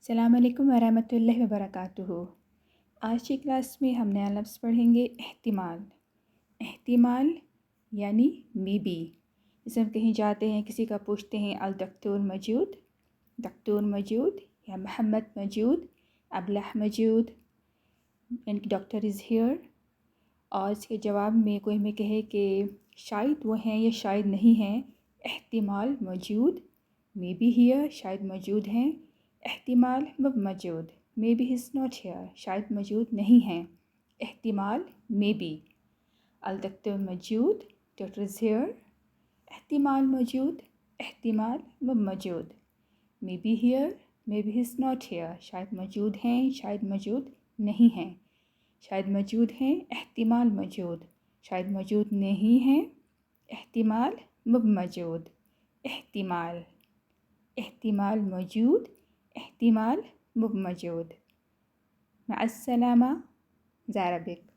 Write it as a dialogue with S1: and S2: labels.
S1: السلام علیکم ورحمۃ اللہ وبرکاتہ۔ آج کی کلاس میں ہم نیا لفظ پڑھیں گے احتمال۔ احتمال یعنی می بی۔ جیسے ہم کہیں جاتے ہیں، کسی کا پوچھتے ہیں الدکتور موجود، دکتور موجود یا محمد موجود، ابلہ موجود، یعنی کہ ڈاکٹر از ہیئر، اور اس کے جواب میں کوئی ہمیں کہے کہ شاید وہ ہیں یا شاید نہیں ہیں، احتمال موجود، مے بی ہیئر شاید موجود ہیں، احتمال موجود، maybe he's not here شاید موجود نہیں ہیں، احتمال مے بی۔ الدکتور موجود، ڈاکٹر از ہیئر، احتمال موجود، احتمال موجود، maybe here, maybe he's not here شاید موجود ہیں شاید موجود نہیں ہیں، شاید موجود ہیں، احتمال موجود، شاید موجود نہیں ہیں، احتمال موجود، احتمال، احتمال موجود، احتمال موجود۔ مع السلامہ، زارا بک۔